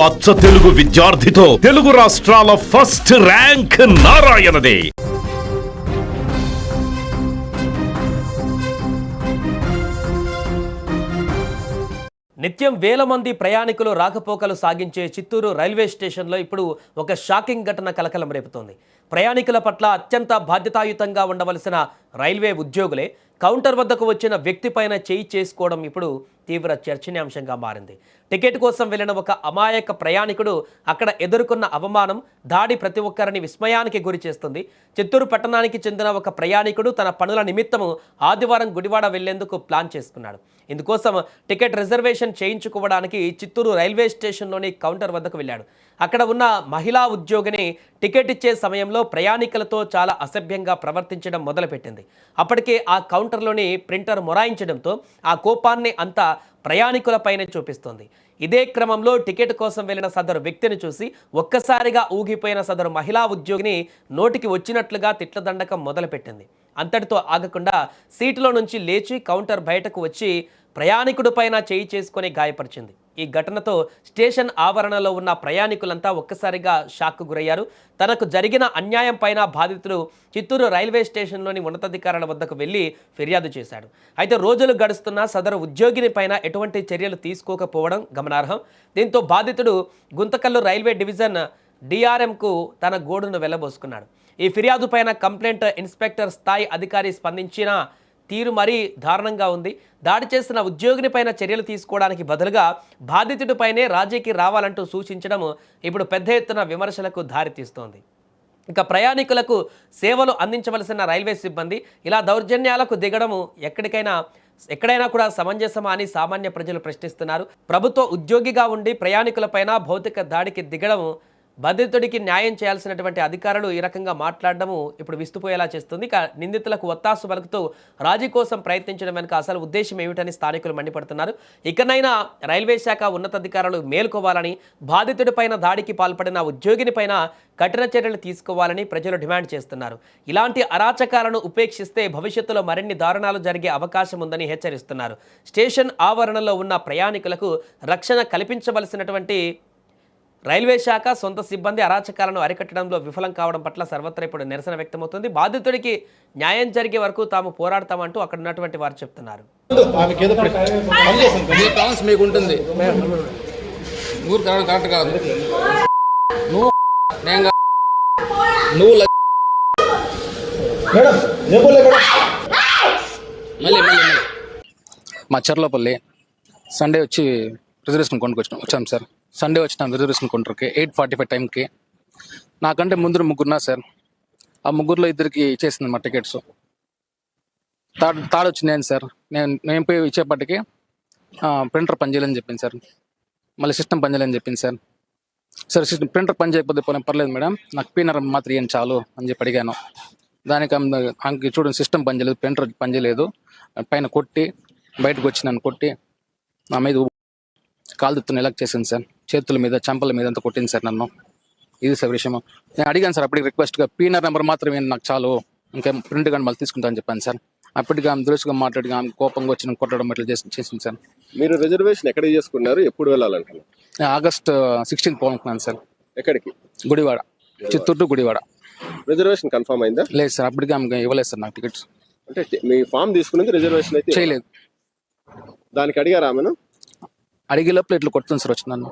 అచ్చ తెలుగు విద్యార్థితో తెలుగు రాష్ట్రాల first rank నారాయణదే. నిత్యం వేల మంది ప్రయాణికులు రాకపోకలు సాగించే చిత్తూరు రైల్వే స్టేషన్లో ఇప్పుడు ఒక షాకింగ్ ఘటన కలకలం రేపుతోంది. ప్రయాణికుల పట్ల అత్యంత బాధ్యతాయుతంగా ఉండవలసిన రైల్వే ఉద్యోగులే కౌంటర్ వద్దకు వచ్చిన వ్యక్తి పైన చేయి చేసుకోవడం ఇప్పుడు తీవ్ర చర్చనీయాంశంగా మారింది. టికెట్ కోసం వెళ్లిన ఒక అమాయక ప్రయాణికుడు అక్కడ ఎదుర్కొన్న అవమానం, దాడి ప్రతి ఒక్కరిని విస్మయానికి గురి చేస్తుంది. చిత్తూరు పట్టణానికి చెందిన ఒక ప్రయాణికుడు తన పనుల నిమిత్తము ఆదివారం గుడివాడ వెళ్లేందుకు ప్లాన్ చేసుకున్నాడు. ఇందుకోసం టికెట్ రిజర్వేషన్ చేయించుకోవడానికి చిత్తూరు రైల్వే స్టేషన్లోని కౌంటర్ వద్దకు వెళ్ళాడు. అక్కడ ఉన్న మహిళా ఉద్యోగిని టికెట్ ఇచ్చే సమయంలో ప్రయాణికులతో చాలా అసభ్యంగా ప్రవర్తించడం మొదలుపెట్టింది. అప్పటికే ఆ కౌంటర్లోని ప్రింటర్ మొరాయించడంతో ఆ కోపాన్ని అంతా ప్రయాణికులపైనే చూపిస్తోంది. ఇదే క్రమంలో టికెట్ కోసం వెళ్లిన సదరు వ్యక్తిని చూసి ఒక్కసారిగా ఊగిపోయిన సదరు మహిళా ఉద్యోగిని నోటికి వచ్చినట్లుగా తిట్లదండకం మొదలుపెట్టింది. అంతటితో ఆగకుండా సీటులో నుంచి లేచి కౌంటర్ బయటకు వచ్చి ప్రయాణికుడి పైన చేయి చేసుకొని గాయపరిచింది. ఈ ఘటనతో స్టేషన్ ఆవరణలో ఉన్న ప్రయాణికులంతా ఒక్కసారిగా షాక్కు గురయ్యారు. తనకు జరిగిన అన్యాయం పైన బాధితుడు చిత్తూరు రైల్వే స్టేషన్లోని ఉన్నతాధికారుల వద్దకు వెళ్లి ఫిర్యాదు చేశాడు. అయితే రోజులు గడుస్తున్న సదరు ఉద్యోగిని పైన ఎటువంటి చర్యలు తీసుకోకపోవడం గమనార్హం. దీంతో బాధితుడు గుంతకల్లు రైల్వే డివిజన్ డిఆర్ఎంకు తన గోడును వెళ్లబోసుకున్నాడు. ఈ ఫిర్యాదు పైన కంప్లైంట్ ఇన్స్పెక్టర్ స్థాయి అధికారి స్పందించిన తీరు మరీ దారుణంగా ఉంది. దాడి చేసిన ఉద్యోగిని పైన చర్యలు తీసుకోవడానికి బదులుగా బాధితుడిపైనే రాజీకి రావాలంటూ సూచించడం ఇప్పుడు పెద్ద ఎత్తున విమర్శలకు దారితీస్తోంది. ఇక ప్రయాణికులకు సేవలు అందించవలసిన రైల్వే సిబ్బంది ఇలా దౌర్జన్యాలకు దిగడము ఎక్కడైనా కూడా సమంజసమా అని సామాన్య ప్రజలు ప్రశ్నిస్తున్నారు. ప్రభుత్వ ఉద్యోగిగా ఉండి ప్రయాణికులపైన భౌతిక దాడికి దిగడము, బాధితుడికి న్యాయం చేయాల్సినటువంటి అధికారులు ఈ రకంగా మాట్లాడడము ఇప్పుడు విస్తుపోయేలా చేస్తుంది. ఇక నిందితులకు ఒత్తాసు పలుకుతూ రాజీ కోసం ప్రయత్నించడం వెనుక అసలు ఉద్దేశం ఏమిటని స్థానికులు మండిపడుతున్నారు. ఇకనైనా రైల్వే శాఖ ఉన్నతాధికారులు మేల్కోవాలని, బాధితుడిపైన దాడికి పాల్పడిన ఉద్యోగినిపైన కఠిన చర్యలు తీసుకోవాలని ప్రజలు డిమాండ్ చేస్తున్నారు. ఇలాంటి అరాచకాలను ఉపేక్షిస్తే భవిష్యత్తులో మరిన్ని దారుణాలు జరిగే అవకాశం ఉందని హెచ్చరిస్తున్నారు. స్టేషన్ ఆవరణలో ఉన్న ప్రయాణికులకు రక్షణ కల్పించవలసినటువంటి రైల్వే శాఖ సొంత సిబ్బంది అరాచకాలను అరికట్టడంలో విఫలం కావడం పట్ల సర్వత్రా ఇప్పుడు నిరసన వ్యక్తమవుతుంది. బాధితుడికి న్యాయం జరిగే వరకు తాము పోరాడతామంటూ అక్కడ ఉన్నటువంటి వారు చెప్తున్నారు. మా చర్లపల్లి సండే వచ్చి రిజర్వేషన్ వచ్చాం సార్. సండే వచ్చిన రిజర్వేషన్ కౌంటర్కి 8:45 టైంకి. నాకంటే ముందు ముగ్గురున్నా సార్. ఆ ముగ్గురులో ఇద్దరికి ఇచ్చేసింది మా టికెట్స్. తాడు వచ్చింది సార్. నేను పోయి ఇచ్చేపటికి ప్రింటర్ పనిచేయాలని చెప్పింది సార్. మళ్ళీ సిస్టమ్ పనిచేయాలని చెప్పింది సార్. సార్ ప్రింటర్ పని చేయకపోతే పర్లేదు మేడం, నాకు పీనర్ మాత్రం ఏం చాలు అని చెప్పి అడిగాను. దానికి ఆమెకి చూడండి, సిస్టమ్ పనిచేయలేదు, ప్రింటర్ పనిచేయలేదు, పైన కొట్టి బయటకు వచ్చి నన్ను కొట్టి నా మీద కాలుతున్న ఎలక్ట్ చేసింది సార్. చేతుల మీద, చెంపల మీద అంతా కొట్టింది సార్ నన్ను. ఇది సార్ విషయం. నేను అడిగాను సార్ అప్పటికి రిక్వెస్ట్గా, పీనర్ నెంబర్ మాత్రమే నాకు చాలు, ఇంకా ప్రింట్ కానీ మళ్ళీ తీసుకుంటా అని చెప్పాను సార్. అప్పటికి ఆమె దురుసుగా మాట్లాడి ఆమె కోపంగా వచ్చి కొట్టడం ఇట్లా చేసింది సార్. మీరు రిజర్వేషన్ ఎక్కడ చేసుకున్నారు, ఎప్పుడు వెళ్ళాలంటున్నారు? August 16 పోవాలనుకున్నాను sir. ఎక్కడికి? Gudivada, Chittoor to Gudivada. Reservation confirm అయిందా? లేదు సార్, అప్పటికి ఆమె ఇవ్వలేదు సార్ నాకు టికెట్స్. అంటే మీ ఫామ్ తీసుకున్నది రిజర్వేషన్ అయితే చేయలేదు. దానికి అడిగారా ఆమెను? అడిగే లోపల ఇట్లా కొడుతుంది సార్ వచ్చి నన్ను.